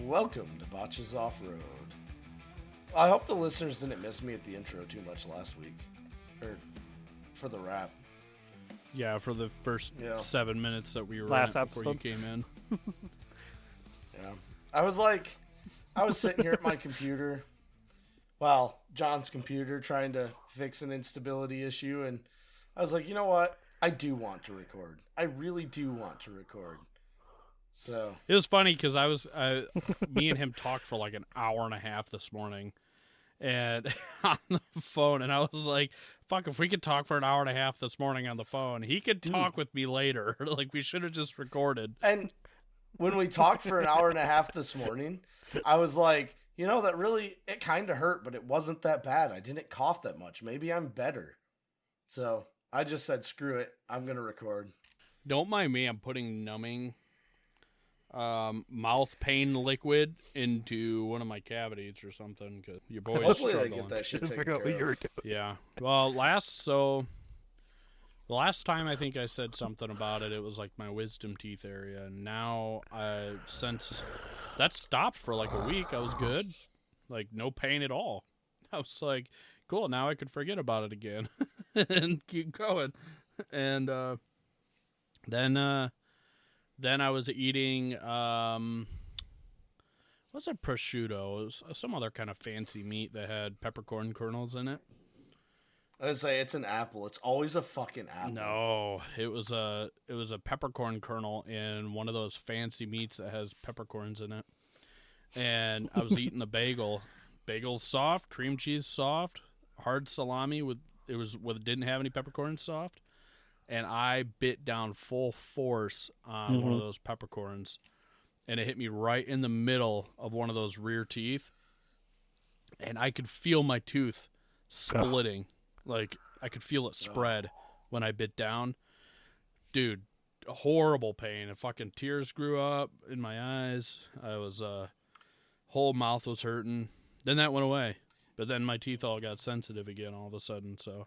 Welcome to Botches Off-Road. I hope the listeners didn't miss me at the intro too much last week. Or for the rap. Yeah, for the first 7 minutes that we were Last in it before you episode. came in. Yeah. I was sitting here at my computer. Well, John's computer, trying to fix an instability issue. And I was like, you know what? I do want to record. I really do want to record. So It was funny because me and him talked for like an hour and a half this morning, and on the phone, and I was like, "Fuck! If we could talk for an hour and a half this morning on the phone, he could talk with me later. Like we should have just recorded." And when we talked for an hour and a half this morning, I was like, you know, it kind of hurt, but it wasn't that bad. I didn't cough that much. Maybe I'm better. So I just said, screw it. I'm going to record. Don't mind me. I'm putting numbing mouth pain liquid into one of my cavities or something because your boy's Hopefully they struggling. get that shit Just taken figure out what care you're of. doing. Yeah. Well, the last time I think I said something about it, it was like my wisdom teeth area. And now, since that stopped for like a week, I was good. Like, no pain at all. I was like, cool, now I could forget about it again and keep going. And then I was eating, what's a prosciutto? It was some other kind of fancy meat that had peppercorn kernels in it. I would say it's an apple. It's always a fucking apple. No, it was a peppercorn kernel in one of those fancy meats that has peppercorns in it. And I was eating the bagel. Bagel's soft, cream cheese soft, hard salami didn't have any peppercorns soft. And I bit down full force on one of those peppercorns, and it hit me right in the middle of one of those rear teeth, and I could feel my tooth splitting. Like, I could feel it spread when I bit down. Dude, horrible pain. And fucking tears grew up in my eyes. I was, whole mouth was hurting. Then that went away. But then my teeth all got sensitive again all of a sudden, so.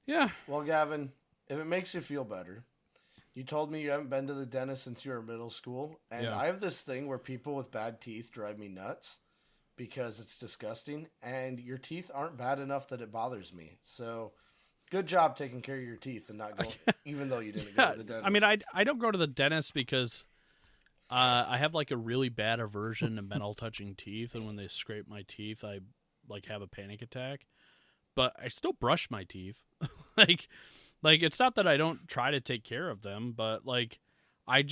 Yeah. Well, Gavin, if it makes you feel better, you told me you haven't been to the dentist since you were in middle school. And Yeah. I have this thing where people with bad teeth drive me nuts because it's disgusting. And your teeth aren't bad enough that it bothers me. So good job taking care of your teeth and not going, even though you didn't go to the dentist. I mean, I don't go to the dentist because I have like a really bad aversion to metal touching teeth, and when they scrape my teeth, I like have a panic attack. But I still brush my teeth. like it's not that I don't try to take care of them, but like I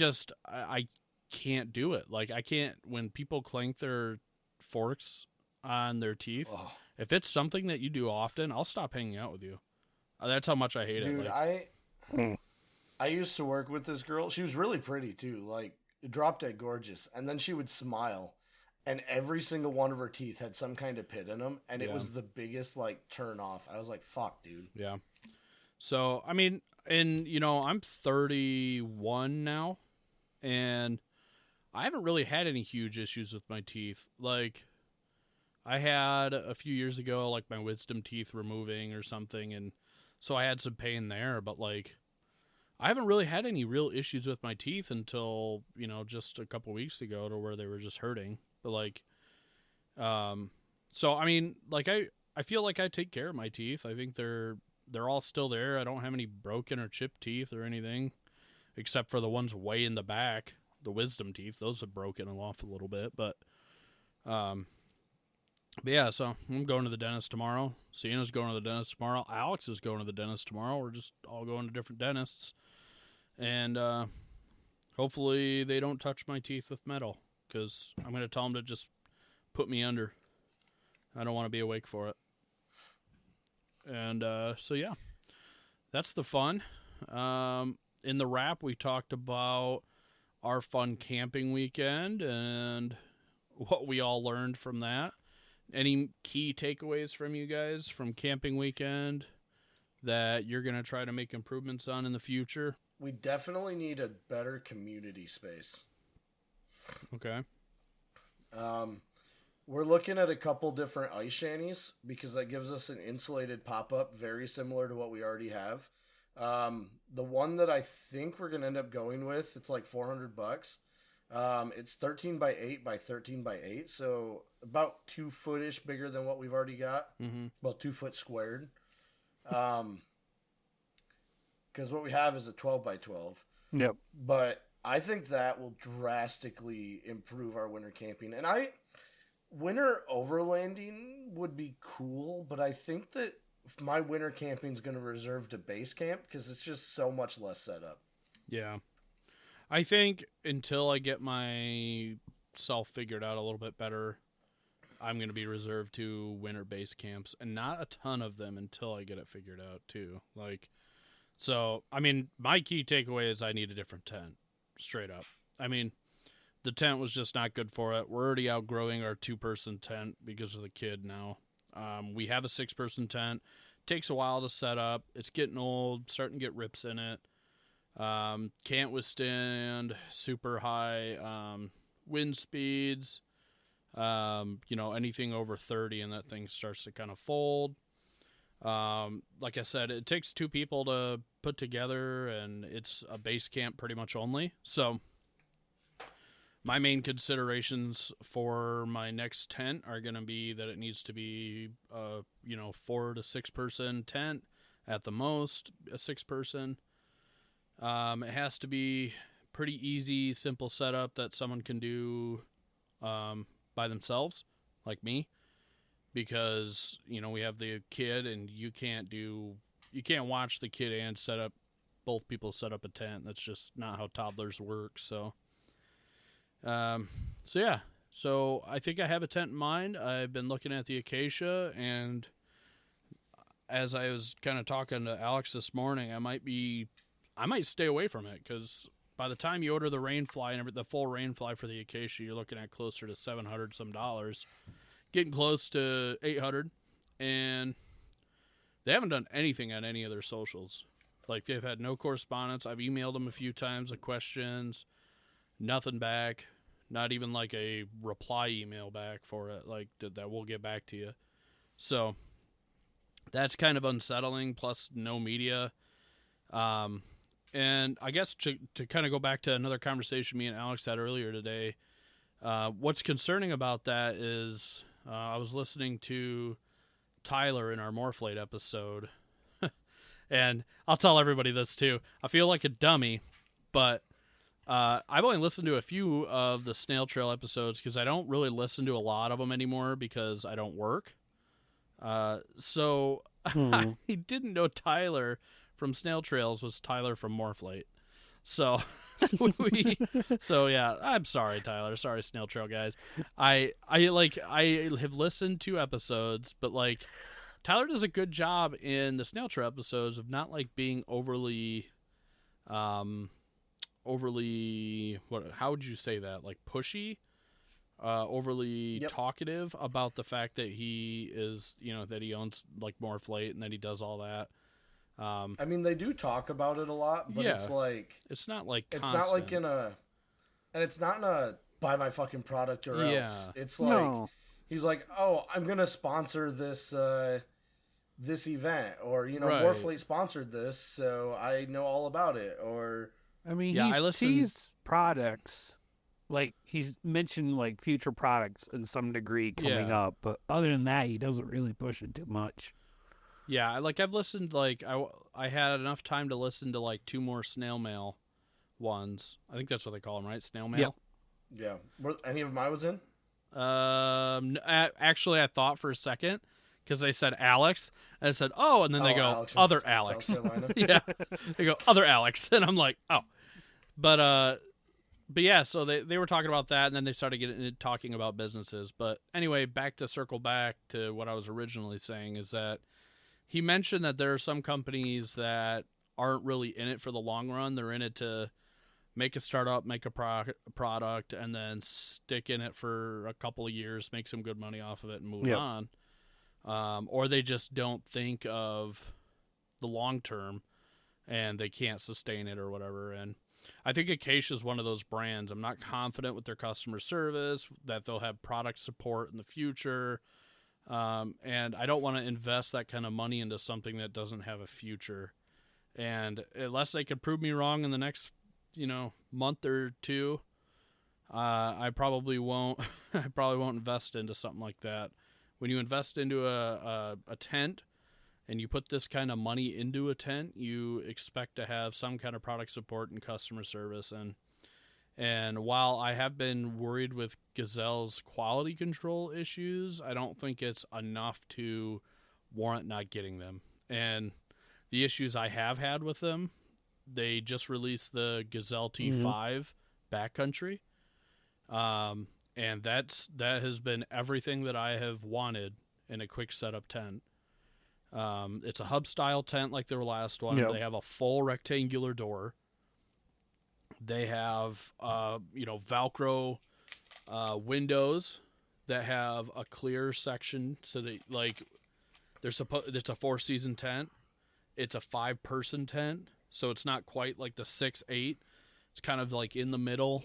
can't do it. Like I can't, when people clank their forks on their teeth. Oh. If it's something that you do often, I'll stop hanging out with you. That's how much I hate Dude, it. Like, I used to work with this girl. She was really pretty too, like drop dead gorgeous. And then she would smile, and every single one of her teeth had some kind of pit in them, and it Yeah. was the biggest like turn off. I was like, "Fuck, dude." yeah. So I mean, and I'm 31 now, and I haven't really had any huge issues with my teeth. Like, I had a few years ago, like my wisdom teeth removing or something, and so I had some pain there. But like, I haven't really had any real issues with my teeth until just a couple weeks ago, to where they were just hurting. But like, so I mean, like I feel like I take care of my teeth. I think they're all still there. I don't have any broken or chipped teeth or anything, except for the ones way in the back, the wisdom teeth. Those have broken off a little bit, but yeah. So I'm going to the dentist tomorrow. Sienna's going to the dentist tomorrow. Alex is going to the dentist tomorrow. We're just all going to different dentists, and hopefully they don't touch my teeth with metal, because I'm going to tell them to just put me under. I don't want to be awake for it. And so, yeah, that's the fun. In the wrap, we talked about our fun camping weekend and what we all learned from that. Any key takeaways from you guys from camping weekend that you're going to try to make improvements on in the future? We definitely need a better community space. Okay. We're looking at a couple different ice shanties because that gives us an insulated pop-up very similar to what we already have. The one that I think we're going to end up going with, it's like $400. It's 13 by 8 by 13 by 8, so about 2 foot-ish bigger than what we've already got. Mm-hmm. Well, 2 foot squared. Because what we have is a 12 by 12. Yep. But I think that will drastically improve our winter camping. And winter overlanding would be cool, but I think that my winter camping is going to reserve to base camp because it's just so much less setup. Yeah. I think until I get myself figured out a little bit better, I'm going to be reserved to winter base camps, and not a ton of them until I get it figured out too. So, I mean, my key takeaway is I need a different tent, straight up. I mean, the tent was just not good for it. We're already outgrowing our 2-person tent because of the kid now. We have a 6-person tent. Takes a while to set up. It's getting old, starting to get rips in it. Can't withstand super high wind speeds. Anything over 30 and that thing starts to kind of fold. Like I said, it takes 2 people to put together, and it's a base camp pretty much only. So my main considerations for my next tent are going to be that it needs to be 4 to 6 person tent at the most, a 6-person. It has to be pretty easy, simple setup that someone can do by themselves, like me, because we have the kid, and you can't watch the kid and both people set up a tent. That's just not how toddlers work. So yeah. So I think I have a tent in mind. I've been looking at the Acacia, and as I was kind of talking to Alex this morning, I might stay away from it, because by the time you order the Rainfly and the full Rainfly for the Acacia, you're looking at closer to $700 some, getting close to $800, and they haven't done anything on any of their socials. Like, they've had no correspondence. I've emailed them a few times with questions, nothing back, not even like a reply email back for it, like that we'll get back to you. So that's kind of unsettling, plus no media. And I guess to kind of go back to another conversation me and Alex had earlier today, what's concerning about that is I was listening to Tyler in our Morphlate episode, and I'll tell everybody this too. I feel like a dummy, but I've only listened to a few of the Snail Trail episodes because I don't really listen to a lot of them anymore because I don't work. So I didn't know Tyler from Snail Trails was Tyler from Morphlate. So yeah, I'm sorry, Tyler. Sorry, Snail Trail guys. I have listened to episodes, but like Tyler does a good job in the Snail Trail episodes of not like being overly how would you say that? Like pushy, overly talkative about the fact that he is, that he owns like Morphlate and that he does all that. I mean, they do talk about it a lot, but it's like it's not like it's constant. not like it's not in a buy my fucking product or else. It's like he's like, oh, I'm gonna sponsor this this event, or Morphlate sponsored this, so I know all about it. Or I mean, he's teased products, like he's mentioned like future products in some degree coming up, but other than that, he doesn't really push it too much. Yeah, like I've listened, like I had enough time to listen to like 2 more Snail Mail ones. I think that's what they call them, right? Snail Mail. Yeah. Were any of them I was in? Actually, I thought for a second because they said Alex, and I said, oh, and then they go Alex other Alex. South Carolina. Yeah, they go other Alex, and I'm like, oh, but yeah. So they were talking about that, and then they started talking about businesses. But anyway, circle back to what I was originally saying is that he mentioned that there are some companies that aren't really in it for the long run. They're in it to make a startup, make a product, and then stick in it for a couple of years, make some good money off of it, and move on. Or they just don't think of the long term, and they can't sustain it or whatever. And I think Acacia is one of those brands. I'm not confident with their customer service, that they'll have product support in the future. And I don't want to invest that kind of money into something that doesn't have a future. And unless they could prove me wrong in the next, month or two, I probably won't. I probably won't invest into something like that. When you invest into a tent, and you put this kind of money into a tent, you expect to have some kind of product support and customer service. And while I have been worried with Gazelle's quality control issues, I don't think it's enough to warrant not getting them. And the issues I have had with them, they just released the Gazelle T5 backcountry. And that has been everything that I have wanted in a quick setup tent. It's a hub style tent like their last one. Yep. They have a full rectangular door. They have Velcro windows that have a clear section, so that it's a 4-season tent. It's a 5-person tent, so it's not quite like the 6-8. It's kind of like in the middle.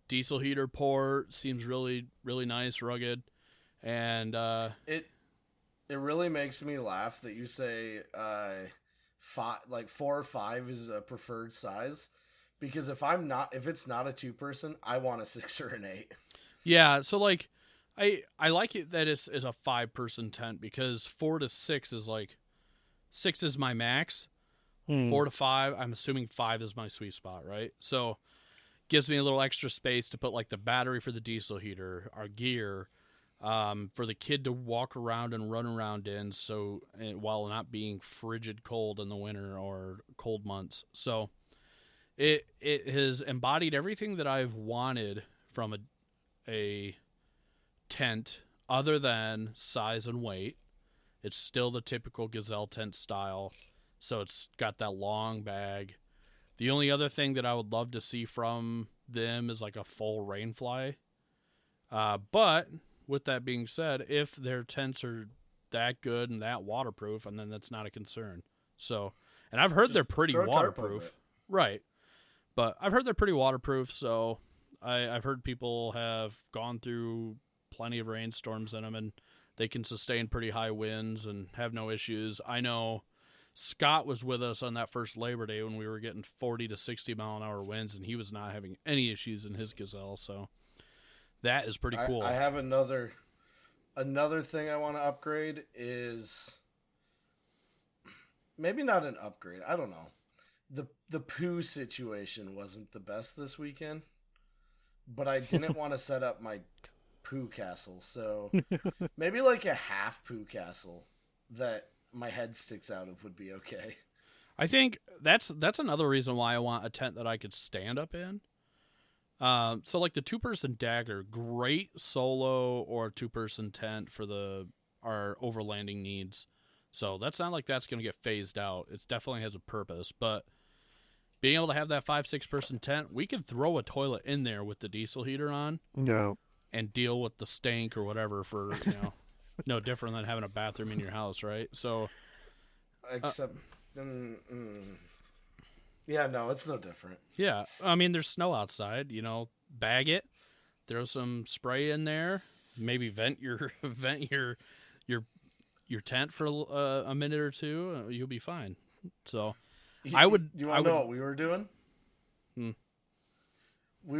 Diesel heater port seems really, really nice, rugged, and It really makes me laugh that you say 4 or 5 is a preferred size, because if it's not a 2-person, I want a 6 or an 8. Yeah, so like I like it that it's a 5-person tent, because 4 to 6 is 6 is my max. 4 to 5, I'm assuming 5 is my sweet spot, right? So gives me a little extra space to put like the battery for the diesel heater, our gear, for the kid to walk around and run around in, so while not being frigid cold in the winter or cold months. So it has embodied everything that I've wanted from a tent, other than size and weight. It's still the typical Gazelle tent style, so it's got that long bag. The only other thing that I would love to see from them is like a full rainfly. But with that being said, if their tents are that good and that waterproof, and then that's not a concern. So, and I've heard they're pretty waterproof, right? But I've heard they're pretty waterproof. So I've heard people have gone through plenty of rainstorms in them, and they can sustain pretty high winds and have no issues. I know Scott was with us on that first Labor Day when we were getting 40 to 60 mile an hour winds, and he was not having any issues in his Gazelle. So that is pretty cool. I have another thing I want to upgrade is maybe not an upgrade. I don't know. The poo situation wasn't the best this weekend, but I didn't want to set up my poo castle. So maybe like a half poo castle that my head sticks out of would be okay. I think that's another reason why I want a tent that I could stand up in. So like the 2-person Dagger, great solo or 2-person tent for our overlanding needs. So that's not like that's going to get phased out. It definitely has a purpose, but being able to have that 5-6-person tent, we can throw a toilet in there with the diesel heater on. No. And deal with the stank or whatever for, no different than having a bathroom in your house, right? So except yeah, no, it's no different. Yeah, I mean, there's snow outside. Bag it, throw some spray in there, maybe vent your tent for a minute or two. You'll be fine. So, I would. You want to know what we were doing? We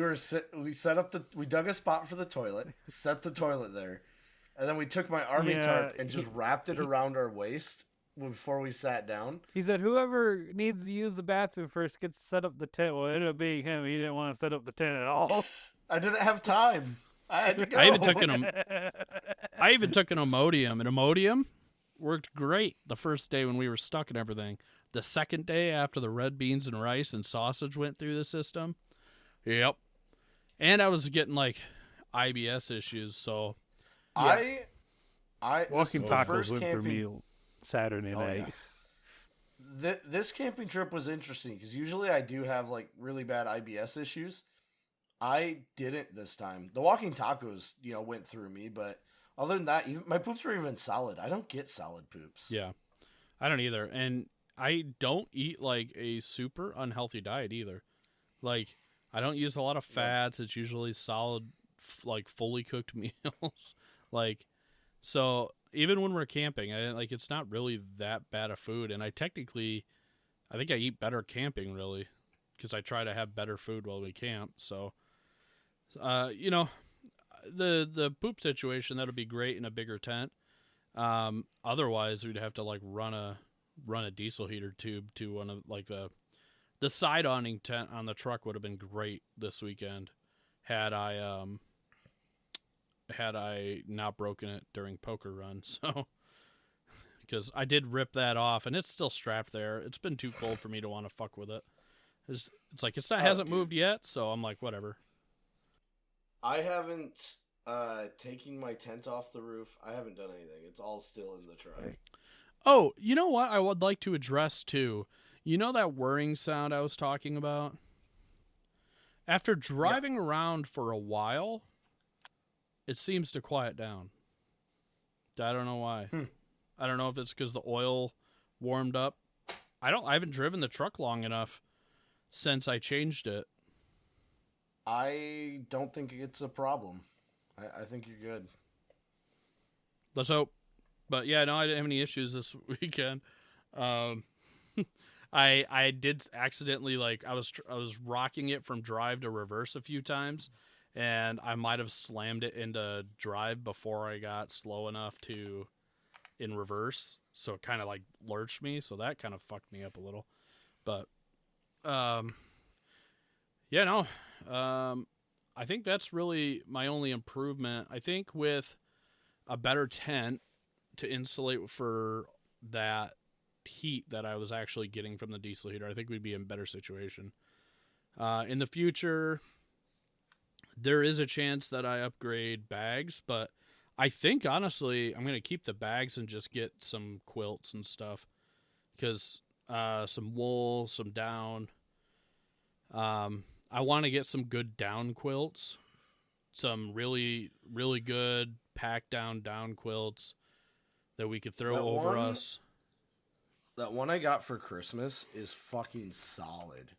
dug a spot for the toilet, set the toilet there, and then we took my army tarp and just wrapped it around our waist before we sat down. He said whoever needs to use the bathroom first gets to set up the tent. Well, it ended up being him. He didn't want to set up the tent at all. I didn't have time. I had to go. I even took an Imodium, and Imodium worked great the first day when we were stuck and everything. The second day after the red beans and rice and sausage went through the system, yep. And I was getting like IBS issues, so yeah. Walking tacos went through me Saturday night. Yeah. This camping trip was interesting because usually I do have like really bad IBS issues. I didn't this time. The walking tacos, went through me, but other than that, my poops were even solid. I don't get solid poops. Yeah, I don't either, and I don't eat like a super unhealthy diet either. Like, I don't use a lot of fats. It's usually solid, like fully cooked meals. So even when we're camping, it's not really that bad of food. And I think I eat better camping really, because I try to have better food while we camp. So You know, the poop situation, that'll be great in a bigger tent. Otherwise, we'd have to like run a diesel heater tube to one of like the side awning tent on the truck would have been great this weekend had I not broken it during poker run. So because I did rip that off and it's still strapped there. It's been too cold for me to want to fuck with it. It's like hasn't moved yet, so I'm like whatever. I haven't taking my tent off the roof. I haven't done anything. It's all still in the truck. Oh, you know what I would like to address too? You know that whirring sound I was talking about? After driving around for a while, it seems to quiet down. I don't know why. I don't know if it's because the oil warmed up. I haven't driven the truck long enough since I changed it. I don't think it's a problem. I think you're good. Let's hope. But yeah, no, I didn't have any issues this weekend. I did accidentally I was rocking it from drive to reverse a few times, and I might have slammed it into drive before I got slow enough to in reverse. So it kind of like lurched me, so that kind of fucked me up a little. But yeah, no. I think that's really my only improvement. I think with a better tent to insulate for that heat that I was actually getting from the diesel heater, I think we'd be in a better situation. In the future, there is a chance that I upgrade bags, but I think, honestly, I'm going to keep the bags and just get some quilts and stuff. Because some wool, some down. I want to get some good down quilts. Some really, really good pack down quilts that we could throw over us. That one I got for Christmas is fucking solid.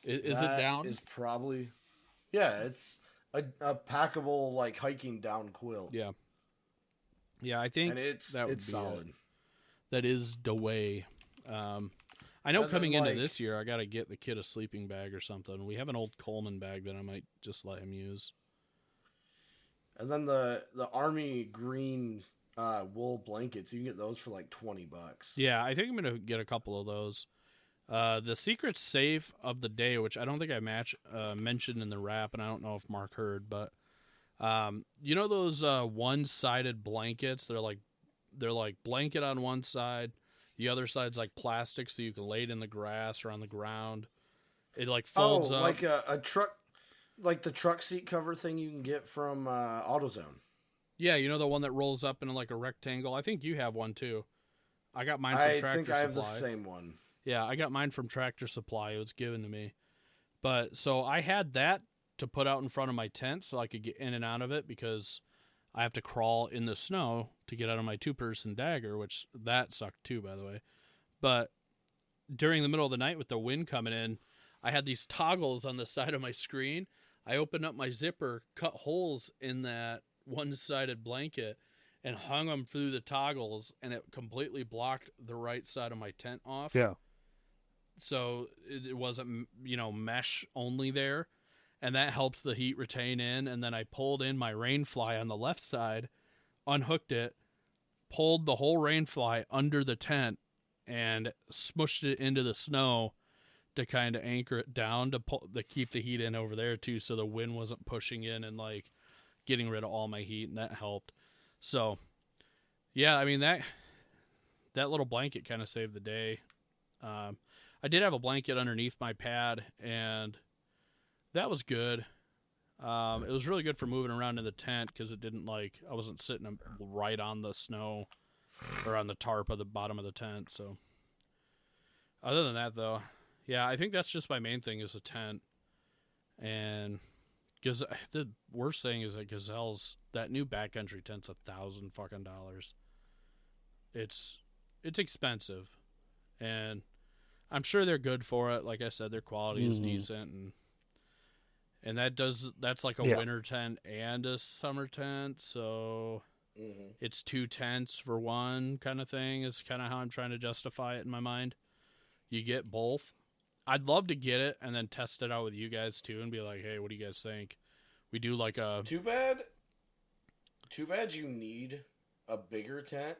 Is it down? Is probably, yeah, it's a packable like hiking down quilt. Yeah. Yeah, I think and it's solid. That is the way. I know coming into this year, I got to get the kid a sleeping bag or something. We have an old Coleman bag that I might just let him use. And then the army green wool blankets, you can get those for like $20. Yeah, I think I'm going to get a couple of those. The secret safe of the day, which I don't think I mentioned in the wrap, and I don't know if Mark heard, but you know those one-sided blankets? They're like blanket on one side. The other side's like plastic, so you can lay it in the grass or on the ground. It like folds up. Like a truck, like the truck seat cover thing you can get from AutoZone. Yeah, you know the one that rolls up into like a rectangle? I think you have one too. I got mine from Tractor Supply. I think I have the same one. Yeah, I got mine from Tractor Supply. It was given to me. But so I had that to put out in front of my tent so I could get in and out of it because I have to crawl in the snow to get out of my two-person Dagger, which that sucked too, by the way. But during the middle of the night with the wind coming in, I had these toggles on the side of my screen. I opened up my zipper, cut holes in that one-sided blanket, and hung them through the toggles, and it completely blocked the right side of my tent off. Yeah. So it wasn't, mesh only there. And that helped the heat retain in. And then I pulled in my Rainfly on the left side, unhooked it, pulled the whole Rainfly under the tent, and smushed it into the snow to kind of anchor it down to keep the heat in over there too, so the wind wasn't pushing in and like getting rid of all my heat, and that helped. So, yeah, I mean that little blanket kind of saved the day. I did have a blanket underneath my pad, and that was good. It was really good for moving around in the tent because it didn't I wasn't sitting right on the snow or on the tarp at the bottom of the tent. So other than that, though, yeah, I think that's just my main thing is a tent. And because the worst thing is that Gazelle's, that new backcountry tent's $1,000 fucking dollars. It's expensive, and I'm sure they're good for it. Like I said, their quality is decent, and that's like a winter tent and a summer tent, so it's two tents for one kind of thing is kind of how I'm trying to justify it in my mind. You get both. I'd love to get it and then test it out with you guys too and be like, hey, what do you guys think? We do like a Too bad you need a bigger tent,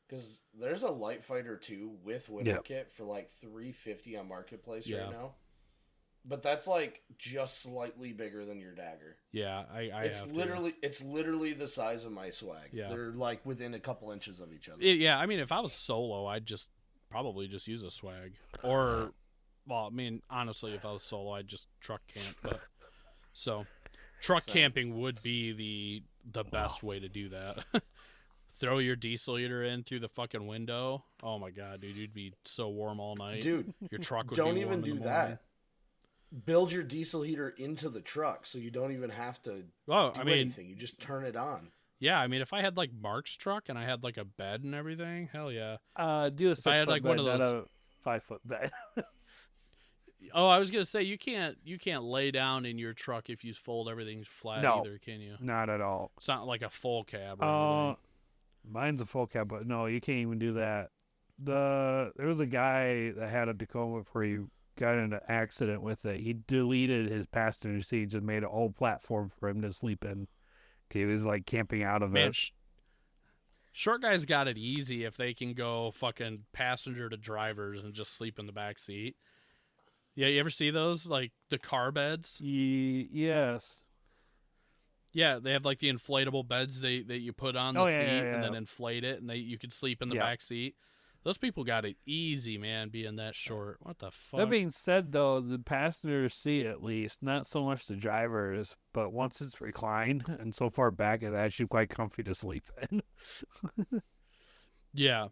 because there's a Light Fighter 2 with winter kit for like $350 on Marketplace right now. But that's like just slightly bigger than your Dagger. Yeah, it's literally the size of my swag. Yeah. They're like within a couple inches of each other. Yeah, I mean, if I was solo, I'd probably just use a swag. Or, well, I mean, honestly, if I was solo, I'd just truck camp. But so, truck camping would be the best way to do that. Throw your diesel heater in through the fucking window. Oh my god, dude, you'd be so warm all night. Dude, your truck would don't be warm even do that. Build your diesel heater into the truck so you don't even have to do anything. You just turn it on. Yeah, I mean, if I had like Mark's truck and I had like a bed and everything, hell yeah. Do a 6-foot like bed, one of not those... a 5-foot bed. Oh, I was gonna say you can't lay down in your truck if you fold everything flat either, can you? Not at all. It's not like a full cab. Or mine's a full cab, but no, you can't even do that. There was a guy that had a Tacoma where he got in an accident with it. He deleted his passenger seats and made an old platform for him to sleep in. He was like camping out of it. Short guys got it easy if they can go fucking passenger to drivers and just sleep in the back seat. Yeah, you ever see those, like the car beds? Yes. Yeah, they have like the inflatable beds that you put on the seat and then inflate it, and you could sleep in the back seat. Those people got it easy, man, being that short. What the fuck? That being said, though, the passenger seat, at least, not so much the drivers, but once it's reclined and so far back, it's actually quite comfy to sleep in. Yeah.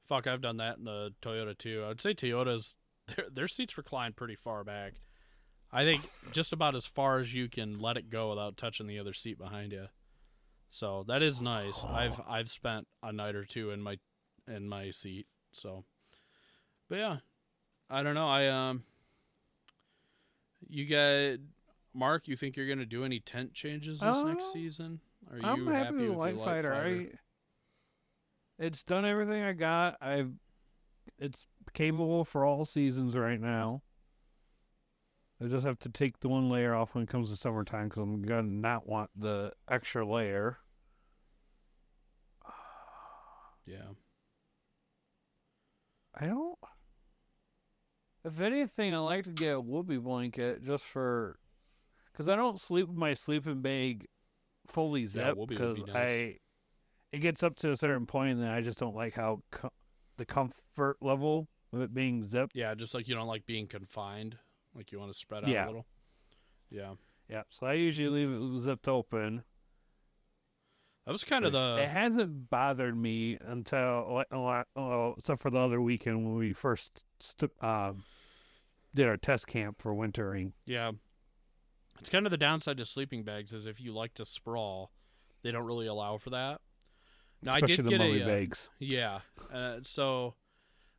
Fuck, I've done that in the Toyota, too. I'd say Toyotas, their seats recline pretty far back. I think just about as far as you can let it go without touching the other seat behind you. So that is nice. I've spent a night or two in my seat. So, but yeah, I don't know. You got Mark. You think you're gonna do any tent changes this next season? Are you I'm happy with your Light Fighter? It's done everything I got. It's capable for all seasons right now. I just have to take the one layer off when it comes to summertime because I'm gonna not want the extra layer. Yeah. If anything, I like to get a whoopee blanket just for, because I don't sleep with my sleeping bag fully zipped because it gets up to a certain point and then I just don't like how the comfort level with it being zipped. Yeah, just like you don't like being confined, like you want to spread out a little. Yeah. Yeah, so I usually leave it zipped open. That was kind of It hasn't bothered me until, except for the other weekend when we first did our test camp for wintering. Yeah. It's kind of the downside to sleeping bags is if you like to sprawl, they don't really allow for that. Now, especially I did the get Mully bags. Yeah. So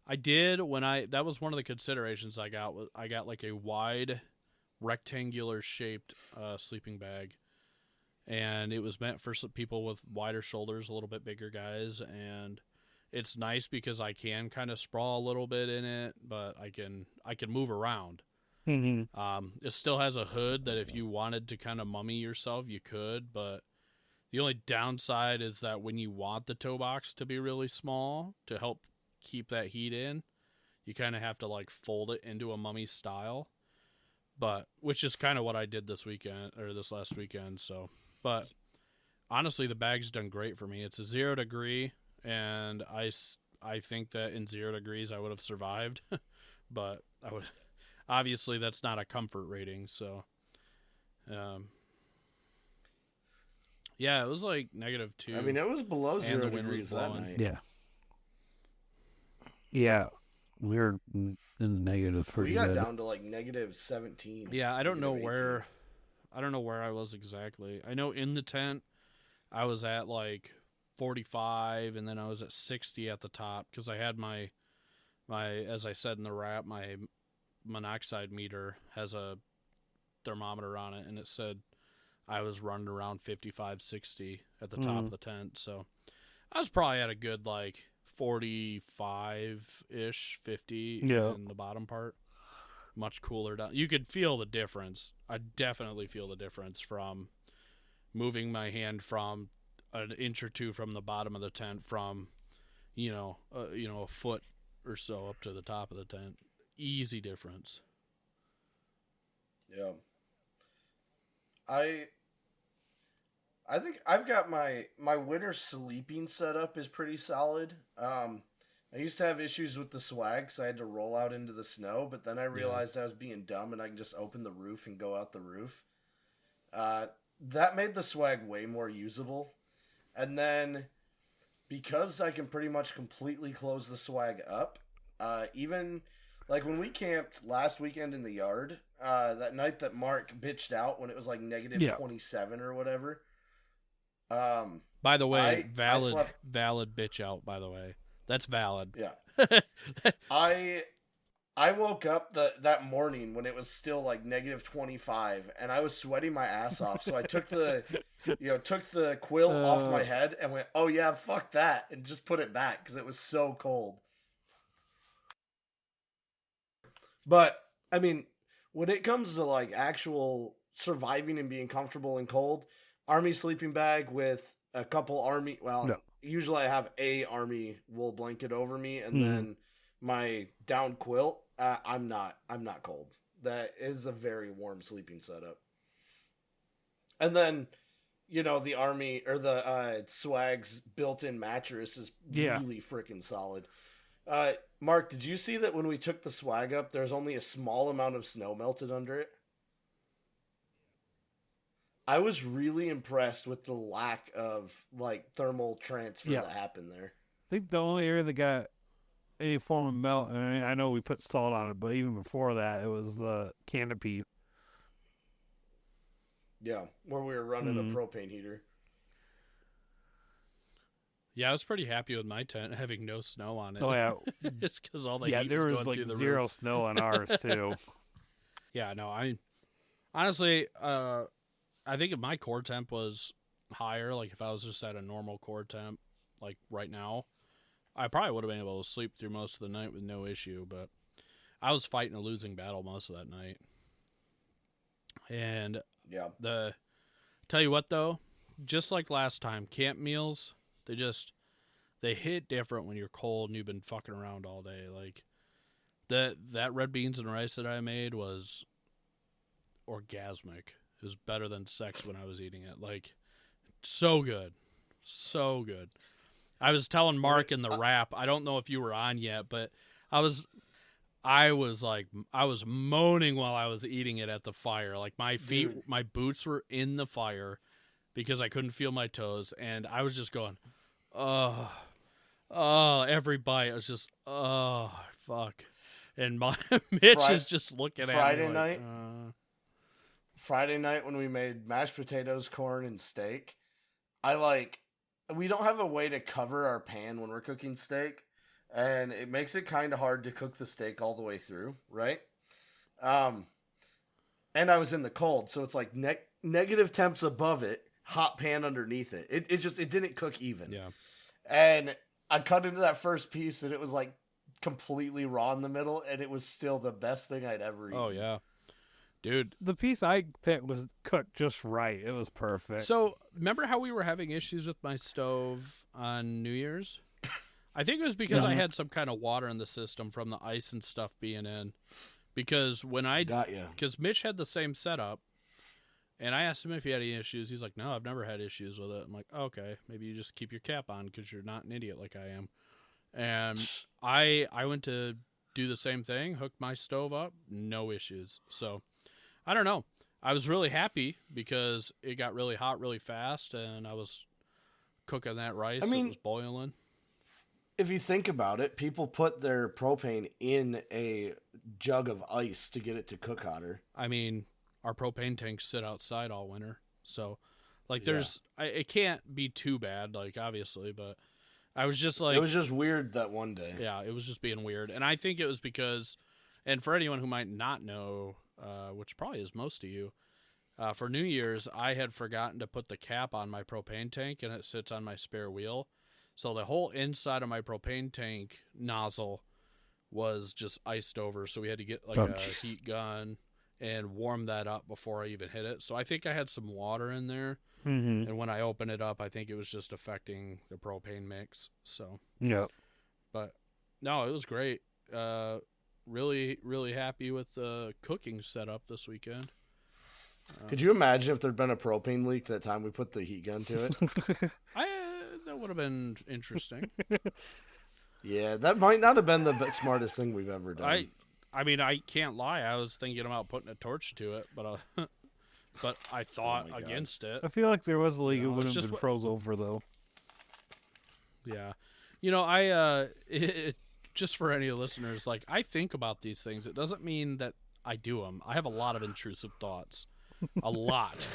I did that was one of the considerations I got. I got like a wide rectangular shaped sleeping bag. And it was meant for some people with wider shoulders, a little bit bigger guys, and it's nice because I can kind of sprawl a little bit in it, but I can move around. Mm-hmm. It still has a hood that if you wanted to kind of mummy yourself, you could, but the only downside is that when you want the toe box to be really small to help keep that heat in, you kind of have to like fold it into a mummy style, but which is kind of what I did this last weekend, so. But honestly, the bag's done great for me. It's a 0 degree, and I think that in 0 degrees I would have survived. But I would obviously that's not a comfort rating. So, yeah, it was like -2. I mean, it was below 0 degrees that night. Yeah. Yeah, we were in the negative pretty good. We got down to like -17. Yeah, I don't know where I was exactly. I know in the tent I was at like 45 and then I was at 60 at the top because I had my as I said in the wrap, my monoxide meter has a thermometer on it and it said I was running around 55, 60 at the top of the tent. So I was probably at a good like 45-ish, 50 in the bottom part. Much cooler down. You could feel the difference. I definitely feel the difference from moving my hand from an inch or two from the bottom of the tent from, a foot or so up to the top of the tent. Easy difference. Yeah. I think I've got my winter sleeping setup is pretty solid. I used to have issues with the swag because I had to roll out into the snow, but then I realized I was being dumb and I can just open the roof and go out the roof. That made the swag way more usable. And then because I can pretty much completely close the swag up, even like when we camped last weekend in the yard, that night that Mark bitched out when it was like negative 27 or whatever. By the way, valid bitch out, by the way. That's valid. Yeah. I woke up that morning when it was still like negative 25 and I was sweating my ass off. So I took the quilt off my head and went, "Oh yeah, fuck that," and just put it back because it was so cold. But I mean, when it comes to like actual surviving and being comfortable and cold, army sleeping bag with a couple army, usually I have a army wool blanket over me and then my down quilt. I'm not cold. That is a very warm sleeping setup. And then, the army or the swag's built-in mattress is really freaking solid. Mark, did you see that when we took the swag up, there's only a small amount of snow melted under it? I was really impressed with the lack of like thermal transfer that happened there. I think the only area that got any form of melt, I know we put salt on it, but even before that, it was the canopy. Yeah, where we were running a propane heater. Yeah, I was pretty happy with my tent having no snow on it. Oh yeah, it's because all the heat there was going like through the zero roof. snow on ours too. Yeah, no, I honestly, I think if my core temp was higher, like if I was just at a normal core temp, like right now, I probably would have been able to sleep through most of the night with no issue. But I was fighting a losing battle most of that night. And tell you what though, just like last time, camp meals, they hit different when you're cold and you've been fucking around all day. Like that red beans and rice that I made was orgasmic. It was better than sex when I was eating it. Like, so good. So good. I was telling Mark in the wrap, I don't know if you were on yet, but I was moaning while I was eating it at the fire. Like my feet, my boots were in the fire because I couldn't feel my toes. And I was just going, every bite. I was just, fuck. And Mitch is just looking at me like, Friday night when we made mashed potatoes, corn, and steak, we don't have a way to cover our pan when we're cooking steak, and it makes it kind of hard to cook the steak all the way through, right? And I was in the cold, so it's like negative temps above it, hot pan underneath it. It didn't cook even. Yeah. And I cut into that first piece, and it was like completely raw in the middle, and it was still the best thing I'd ever eaten. Oh, yeah. Dude. The piece I picked was cooked just right. It was perfect. So, remember how we were having issues with my stove on New Year's? I think it was because I had some kind of water in the system from the ice and stuff being in. Because because Mitch had the same setup, and I asked him if he had any issues. He's like, "No, I've never had issues with it." I'm like, "Okay, maybe you just keep your cap on because you're not an idiot like I am." And I went to do the same thing, hooked my stove up, no issues. So, I don't know. I was really happy because it got really hot really fast, and I was cooking that rice. It was boiling. If you think about it, people put their propane in a jug of ice to get it to cook hotter. I mean, our propane tanks sit outside all winter. So, like, it can't be too bad, like, obviously, but I was just like... It was just weird that one day. Yeah, it was just being weird. And I think it was because, and for anyone who might not know... which probably is most of you, for New Year's, I had forgotten to put the cap on my propane tank, and it sits on my spare wheel. So the whole inside of my propane tank nozzle was just iced over, so we had to get like a heat gun and warm that up before I even hit it. So I think I had some water in there Mm-hmm. And when I opened it up, I think it was just affecting the propane mix. So yeah. But no, it was great. Really, really happy with the cooking setup this weekend. Could you imagine if there'd been a propane leak that time we put the heat gun to it? That would have been interesting. Yeah, that might not have been the smartest thing we've ever done. I mean, I can't lie. I was thinking about putting a torch to it, but but I thought against it. I feel like there was a leak. It wouldn't have been froze over, though. Yeah. Just for any listeners, like, I think about these things. It doesn't mean that I do them. I have a lot of intrusive thoughts. A lot.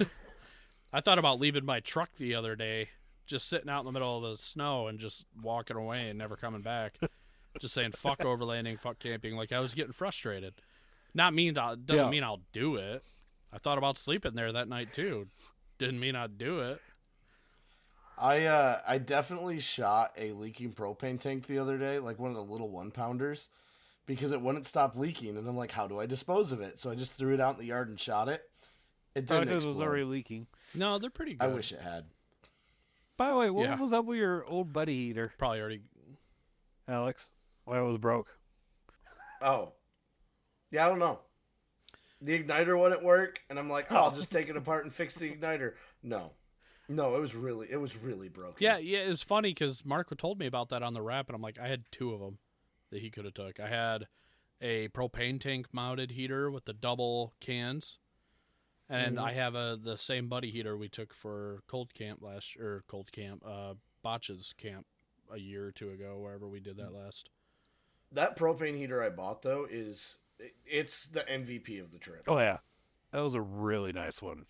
I thought about leaving my truck the other day, just sitting out in the middle of the snow and just walking away and never coming back. Just saying, fuck overlanding, fuck camping. Like, I was getting frustrated. Doesn't mean I'll do it. I thought about sleeping there that night, too. Didn't mean I'd do it. I definitely shot a leaking propane tank the other day, like one of the little 1-pounders, because it wouldn't stop leaking. And I'm like, how do I dispose of it? So I just threw it out in the yard and shot it. It didn't explode. It was already leaking. No, they're pretty good. I wish it had. By the way, what was up with your old buddy heater? Probably already. Alex, why it was broke? Oh. Yeah, I don't know. The igniter wouldn't work, and I'm like, I'll just take it apart and fix the igniter. No, it was really broken. Yeah, it's funny because Mark told me about that on the wrap, and I'm like, I had 2 of them that he could have took. I had a propane tank mounted heater with the double cans, and I have the same buddy heater we took for Botch's camp a year or 2 ago, wherever we did that last. That propane heater I bought though it's the MVP of the trip. Oh yeah, that was a really nice one.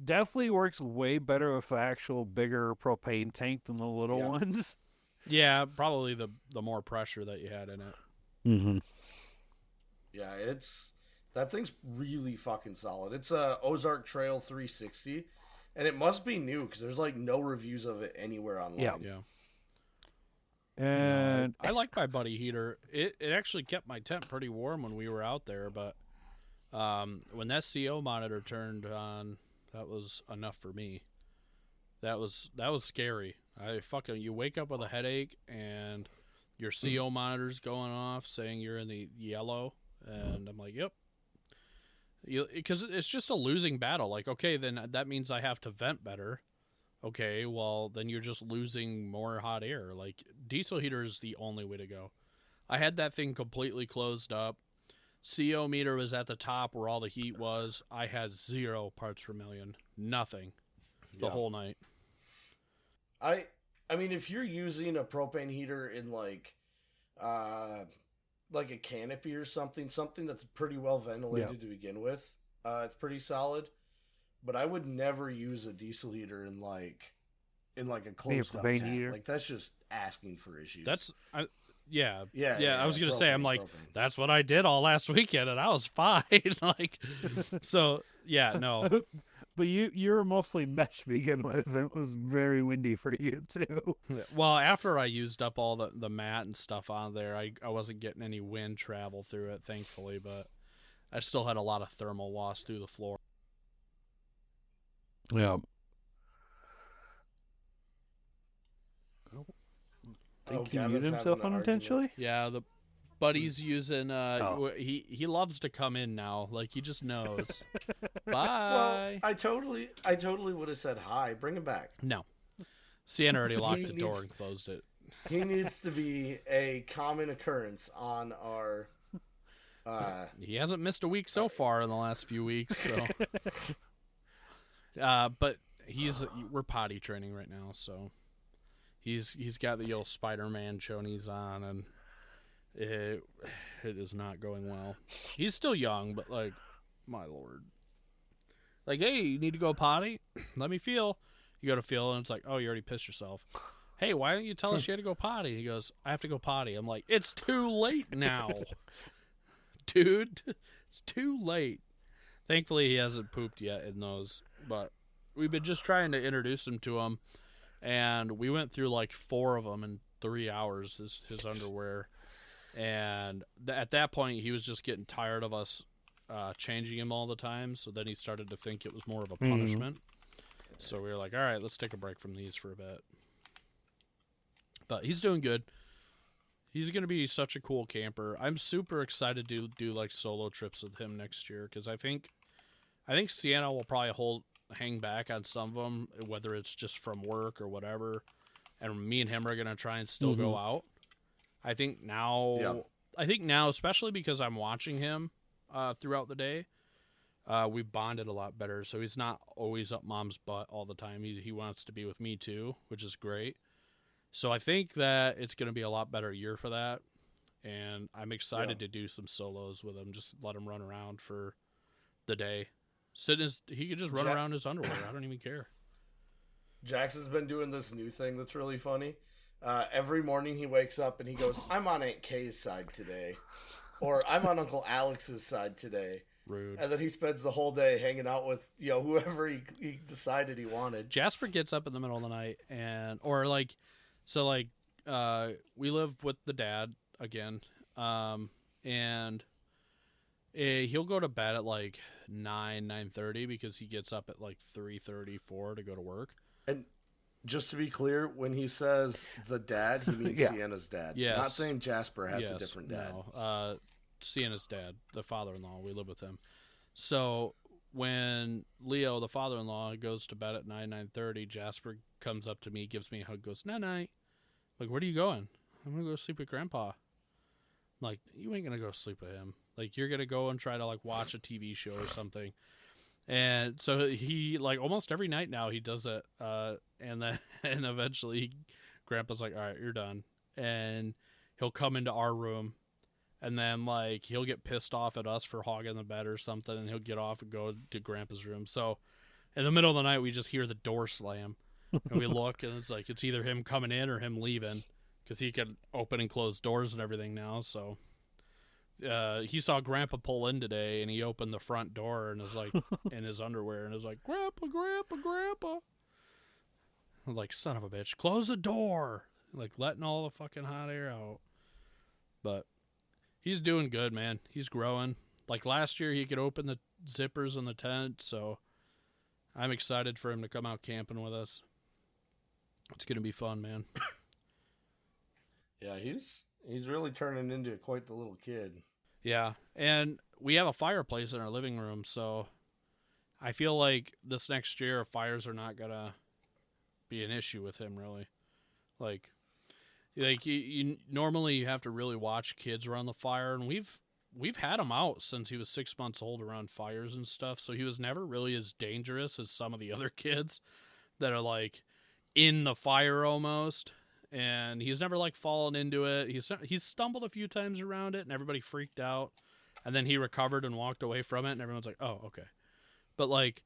Definitely works way better with an actual bigger propane tank than the little ones. Yeah, probably the more pressure that you had in it. Mm-hmm. Yeah, that thing's really fucking solid. It's a Ozark Trail 360, and it must be new because there's like no reviews of it anywhere online. Yeah. And I like my buddy heater. It actually kept my tent pretty warm when we were out there, but when that CO monitor turned on, that was enough for me. That was scary. You wake up with a headache and your CO monitor's going off saying you're in the yellow, and I'm like, yep. Because it's just a losing battle. Like, okay, then that means I have to vent better. Okay, well, then you're just losing more hot air. Like, diesel heater is the only way to go. I had that thing completely closed up. CO meter was at the top where all the heat was. I had 0 parts per million. Nothing. The whole night. I mean, if you're using a propane heater in like a canopy or something that's pretty well ventilated to begin with, it's pretty solid. But I would never use a diesel heater in like a closed up tent. Heater. Like, that's just asking for issues. Yeah. I was gonna say, I'm like, that's what I did all last weekend, and I was fine. Like, so yeah, no. But you were mostly mesh to begin with. It was very windy for you too. Well, after I used up all the mat and stuff on there, I wasn't getting any wind travel through it, thankfully. But I still had a lot of thermal loss through the floor. Yeah. Think he muted himself unintentionally? Yeah, the buddy's using he loves to come in now. Like, he just knows. Bye. Well, I totally would have said hi. Bring him back. No. Sienna already locked the door and closed it. He needs to be a common occurrence on our he hasn't missed a week so far in the last few weeks, so but we're potty training right now, so he's got the old Spider-Man chonies on, and it is not going well. He's still young, but like, my lord. Like, hey, you need to go potty? Let me feel. You go to feel, and it's like, oh, you already pissed yourself. Hey, why don't you tell us you had to go potty? He goes, I have to go potty. I'm like, it's too late now. Dude, it's too late. Thankfully, he hasn't pooped yet in those, but we've been just trying to introduce him to him, and we went through like 4 of them in 3 hours, his underwear, and at that point, he was just getting tired of us changing him all the time, so then he started to think it was more of a punishment. So we were like, all right, let's take a break from these for a bit. But he's doing good. He's going to be such a cool camper. I'm super excited to do like solo trips with him next year because I think Sienna will probably hang back on some of them, whether it's just from work or whatever. And me and him are going to try and still go out. I think now, especially because I'm watching him throughout the day, we've bonded a lot better. So he's not always up mom's butt all the time. He wants to be with me too, which is great. So I think that it's going to be a lot better year for that. And I'm excited to do some solos with him. Just let him run around for the day. He could just run around in his underwear. I don't even care. Jackson's been doing this new thing that's really funny. Every morning he wakes up and he goes, I'm on Aunt Kay's side today. Or I'm on Uncle Alex's side today. Rude. And then he spends the whole day hanging out with, whoever he decided he wanted. Jasper gets up in the middle of the night we live with the dad again. And he'll go to bed at like 9:30 because he gets up at like 3:30, 4 to go to work. And just to be clear, when he says the dad, he means Sienna's dad. Yes. Not saying Jasper has a different dad. No. Sienna's dad, the father-in-law, we live with him. So when Leo, the father-in-law, goes to bed at 9:30, Jasper comes up to me, gives me a hug, goes, night-night. Like, where are you going? I'm going to go sleep with Grandpa. I'm like, you ain't going to go sleep with him. Like, you're going to go and try to, like, watch a TV show or something. And so he, like, almost every night now he does it. And eventually Grandpa's like, all right, you're done. And he'll come into our room. And then, like, he'll get pissed off at us for hogging the bed or something. And he'll get off and go to Grandpa's room. So in the middle of the night, we just hear the door slam. And we look, and it's like it's either him coming in or him leaving. Because he can open and close doors and everything now, so... he saw Grandpa pull in today, and he opened the front door and was like in his underwear and was like, Grandpa. I was like, son of a bitch, close the door. Like, letting all the fucking hot air out. But he's doing good, man. He's growing. Like, last year, he could open the zippers in the tent, so I'm excited for him to come out camping with us. It's going to be fun, man. Yeah, he's really turning into quite the little kid. Yeah, and we have a fireplace in our living room, so I feel like this next year fires are not going to be an issue with him, really. Like you normally you have to really watch kids around the fire, and we've had him out since he was 6 months old around fires and stuff, so he was never really as dangerous as some of the other kids that are, like, in the fire almost. And he's never, like, fallen into it. He's stumbled a few times around it, and everybody freaked out. And then he recovered and walked away from it, and everyone's like, oh, okay. But, like,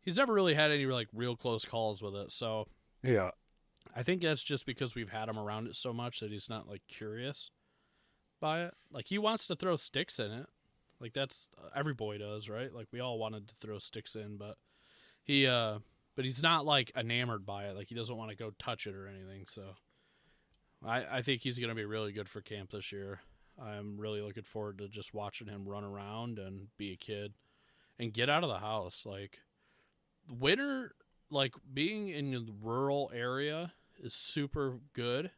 he's never really had any, like, real close calls with it. So yeah, I think that's just because we've had him around it so much that he's not, like, curious by it. Like, he wants to throw sticks in it. Like, that's every boy does, right? Like, we all wanted to throw sticks in, but he's not, like, enamored by it. Like, he doesn't want to go touch it or anything, so... I think he's going to be really good for camp this year. I'm really looking forward to just watching him run around and be a kid and get out of the house. Like, winter, like, being in the rural area is super good.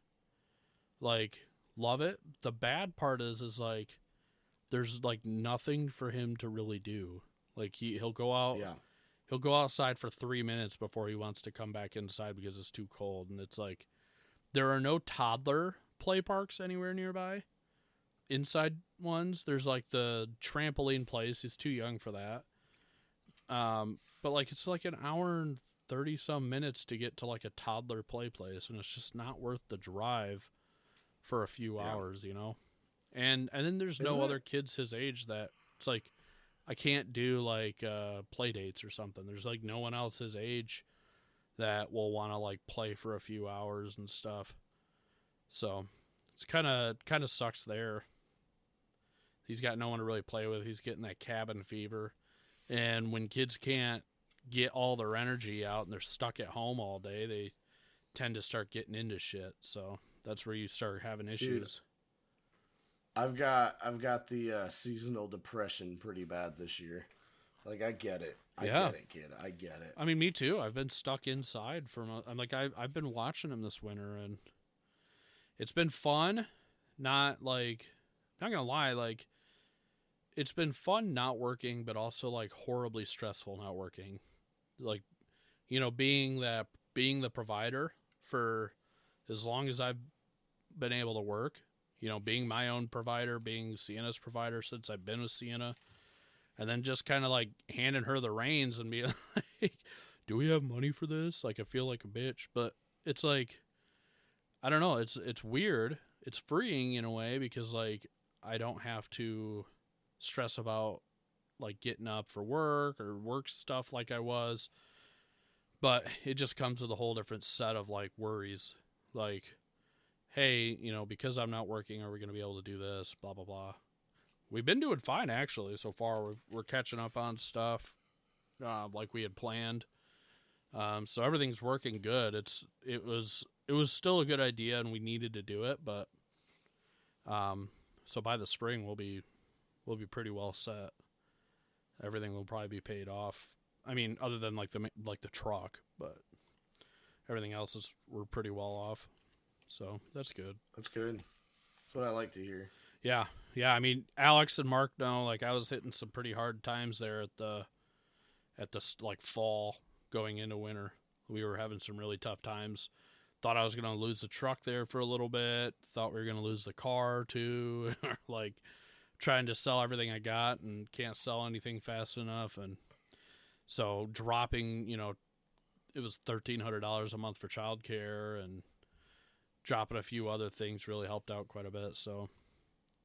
Like, love it. The bad part is like, there's, like, nothing for him to really do. Like, he'll go out. Yeah. He'll go outside for 3 minutes before he wants to come back inside because it's too cold. And it's like, there are no toddler play parks anywhere nearby. Inside ones, there's like the trampoline place. He's too young for that. But like it's like an hour and 30 some minutes to get to like a toddler play place, and it's just not worth the drive for a few hours, you know. And then there's no other kids his age that it's like I can't do like play dates or something. There's like no one else his age that will want to like play for a few hours and stuff. So it's kind of sucks there. He's got no one to really play with. He's getting that cabin fever. And when kids can't get all their energy out and they're stuck at home all day, they tend to start getting into shit. So that's where you start having issues. Dude, I've got the seasonal depression pretty bad this year. Like, I get it. I get it, kid. I get it. I mean, me too. I've been stuck inside I've been watching him this winter, and it's been fun. Not gonna lie, like, it's been fun not working, but also like horribly stressful not working. Like, you know, being the provider for as long as I've been able to work, you know, being my own provider, being Sienna's provider since I've been with Sienna, and then just kind of like handing her the reins and being like, do we have money for this? Like, I feel like a bitch, but it's like, I don't know. It's weird. It's freeing in a way because, like, I don't have to stress about, like, getting up for work or work stuff like I was. But it just comes with a whole different set of, like, worries. Like, hey, you know, because I'm not working, are we going to be able to do this? Blah, blah, blah. We've been doing fine, actually, so far. We're catching up on stuff like we had planned. So everything's working good. It was still a good idea, and we needed to do it, but so by the spring we'll be pretty well set. Everything will probably be paid off. I mean, other than like the truck, but everything else we're pretty well off. So that's good. That's good. That's what I like to hear. Yeah. I mean, Alex and Mark know, like, I was hitting some pretty hard times there at the like fall going into winter. We were having some really tough times. Thought I was going to lose the truck there for a little bit. Thought we were going to lose the car too. Like, trying to sell everything I got and can't sell anything fast enough. And so dropping, you know, it was $1,300 a month for childcare, and dropping a few other things really helped out quite a bit. So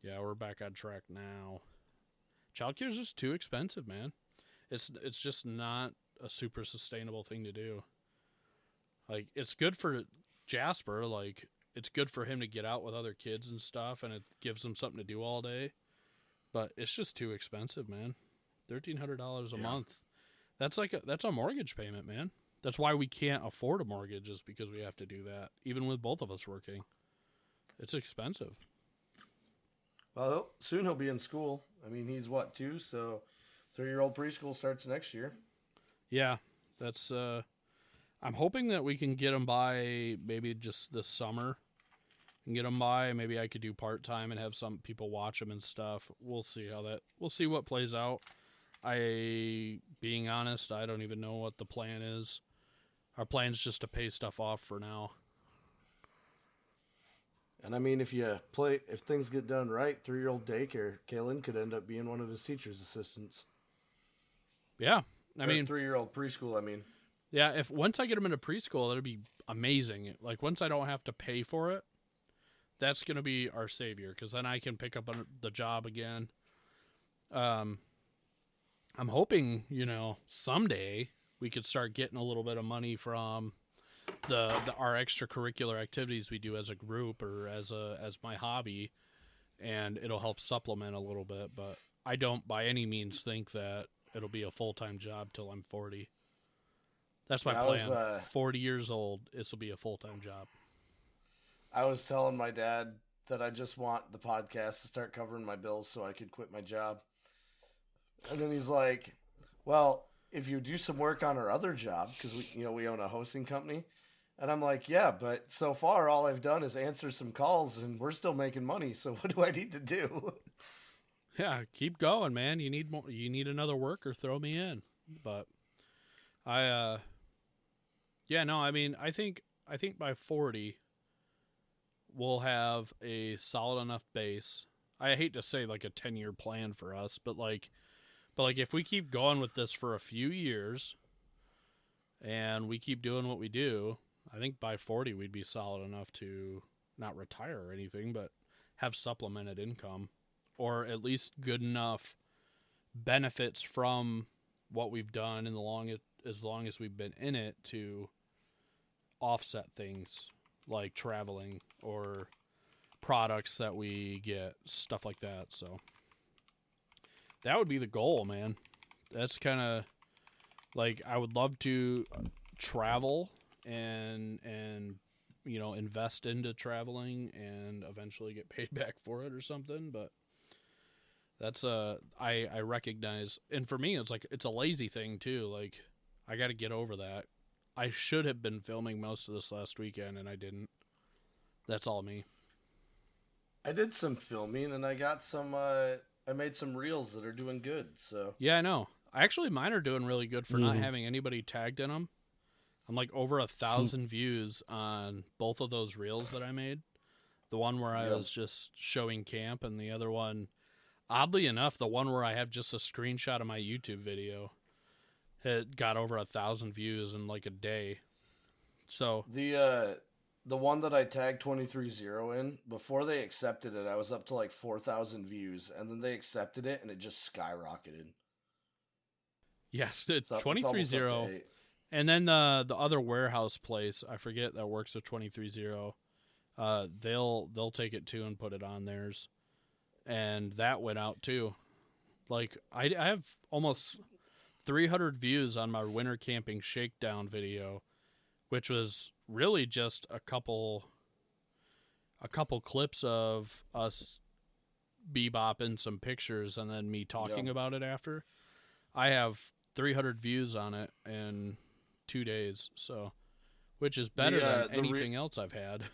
yeah, we're back on track now. Childcare is just too expensive, man. It's just not a super sustainable thing to do. Like, it's good for Jasper, like, it's good for him to get out with other kids and stuff, and it gives him something to do all day. But it's just too expensive, man. $1,300 a month. That's a mortgage payment, man. That's why we can't afford a mortgage, is because we have to do that, even with both of us working. It's expensive. Well, soon he'll be in school. I mean, he's 2, so 3-year-old preschool starts next year. Yeah, that's. I'm hoping that we can get him by maybe just this summer. And get him by. Maybe I could do part-time and have some people watch him and stuff. We'll see we'll see what plays out. Being honest, I don't even know what the plan is. Our plan's just to pay stuff off for now. And I mean, if things get done right, 3-year-old daycare, Kaylin could end up being one of his teacher's assistants. Yeah, I mean, 3-year-old preschool. I mean, yeah. If once I get him into preschool, that'd be amazing. Like, once I don't have to pay for it, that's gonna be our savior, because then I can pick up on the job again. I'm hoping, you know, someday we could start getting a little bit of money from our extracurricular activities we do as a group or as my hobby, and it'll help supplement a little bit. But I don't by any means think that it'll be a full-time job till I'm 40. That's my plan. 40 years old, this will be a full-time job. I was telling my dad that I just want the podcast to start covering my bills so I could quit my job. And then he's like, well, if you do some work on our other job, because we own a hosting company. And I'm like, yeah, but so far all I've done is answer some calls and we're still making money. So what do I need to do? Yeah, keep going, man. You need more. You need another worker. Throw me in. But I think by 40 we'll have a solid enough base. I hate to say like a 10-year plan for us, but if we keep going with this for a few years and we keep doing what we do, I think by 40 we'd be solid enough to not retire or anything, but have supplemented income, or at least good enough benefits from what we've done as long as we've been in it to offset things like traveling or products that we get, stuff like that. So that would be the goal, man. That's kind of like, I would love to travel and invest into traveling and eventually get paid back for it or something, but That's I recognize, and for me, it's like it's a lazy thing too. Like, I got to get over that. I should have been filming most of this last weekend, and I didn't. That's all me. I did some filming, and I got some. I made some reels that are doing good. So yeah, I know. Actually, mine are doing really good for not having anybody tagged in them. I'm like over 1,000 views on both of those reels that I made. The one where I was just showing camp, and the other one, oddly enough, the one where I have just a screenshot of my YouTube video, it got over 1,000 views in like a day. So the one that I tagged 23-0 in, before they accepted it, I was up to like 4,000 views, and then they accepted it, and it just skyrocketed. Yes, it's 23-0. And then the other warehouse place, I forget, that works with 23-0. They'll take it too and put it on theirs, and that went out too. Like I have almost 300 views on my winter camping shakedown video, which was really just a couple clips of us bebopping some pictures and then me talking about it after. I have 300 views on it in 2 days, so which is better than anything else I've had.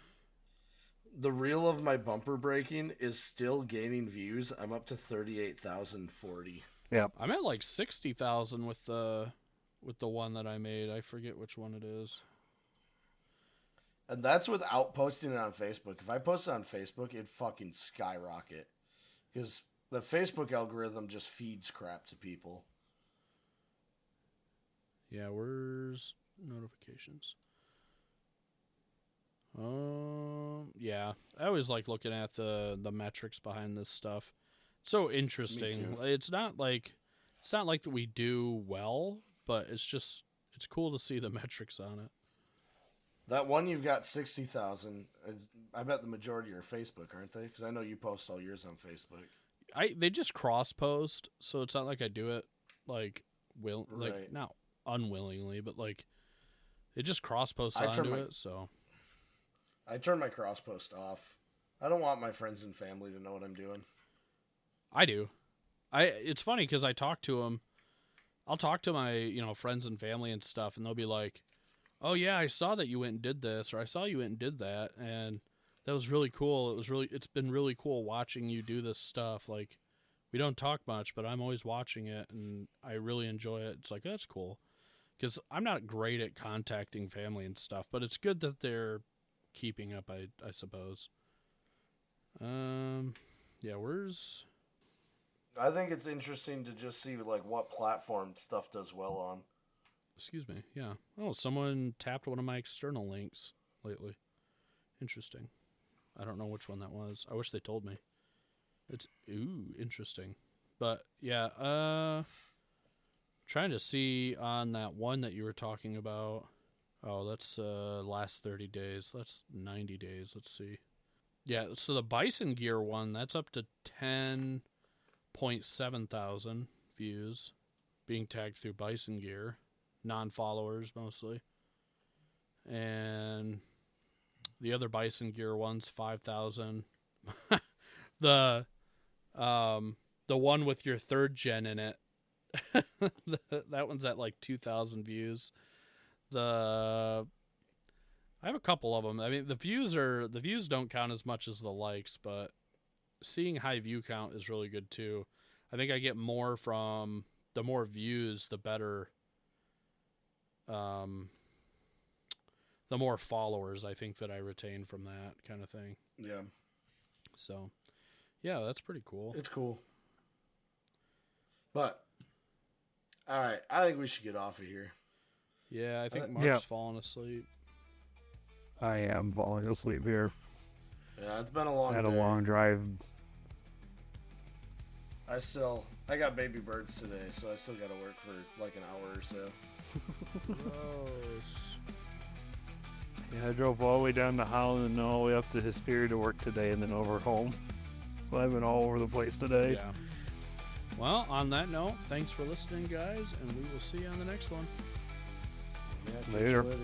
The reel of my bumper breaking is still gaining views. I'm up to 38,040. Yeah, I'm at like 60,000 with the one that I made. I forget which one it is. And that's without posting it on Facebook. If I post it on Facebook, it'd fucking skyrocket. Because the Facebook algorithm just feeds crap to people. Yeah, where's notifications? Yeah, I always like looking at the metrics behind this stuff. It's so interesting. It's not like that we do well, but it's cool to see the metrics on it. That one you've got 60,000. I bet the majority are Facebook, aren't they? Because I know you post all yours on Facebook. They just cross post, so it's not like I do it like not unwillingly, but like it just cross posts onto it. So I turn my cross post off. I don't want my friends and family to know what I'm doing. I do. It's funny because I talk to them. I'll talk to my friends and family and stuff, and they'll be like, "Oh yeah, I saw that you went and did this, or I saw you went and did that, and that was really cool. It's been really cool watching you do this stuff. Like, we don't talk much, but I'm always watching it, and I really enjoy it. It's like, that's cool, because I'm not great at contacting family and stuff, but it's good that they're keeping up, I suppose. Yeah, I think it's interesting to just see like what platform stuff does well on. Excuse me. Yeah. Oh, someone tapped one of my external links lately. Interesting. I don't know which one that was. I wish they told me. It's interesting. But yeah, trying to see on that one that you were talking about. Oh, that's last 30 days. That's 90 days. Let's see. Yeah, so the Bison Gear one, that's up to 10.7 thousand views being tagged through Bison Gear. Non-followers mostly. And the other Bison Gear one's 5,000. The one with your 3rd gen in it, that one's at like 2,000 views. I have a couple of them. I mean, the views don't count as much as the likes, but seeing high view count is really good too. I think I get more from the more views, the better. The more followers I think that I retain from that kind of thing. Yeah. So, yeah, that's pretty cool. It's cool. But, all right, I think we should get off of here. Yeah, I think Mark's falling asleep. I am falling asleep here. Yeah, it's been a long day. I had a long drive. I got baby birds today, so I still got to work for like an hour or so. Gross. Yeah, I drove all the way down to Holland and all the way up to Hesperia to work today and then over home. So I've been all over the place today. Yeah. Well, on that note, thanks for listening, guys, and we will see you on the next one. Yeah, later. Later.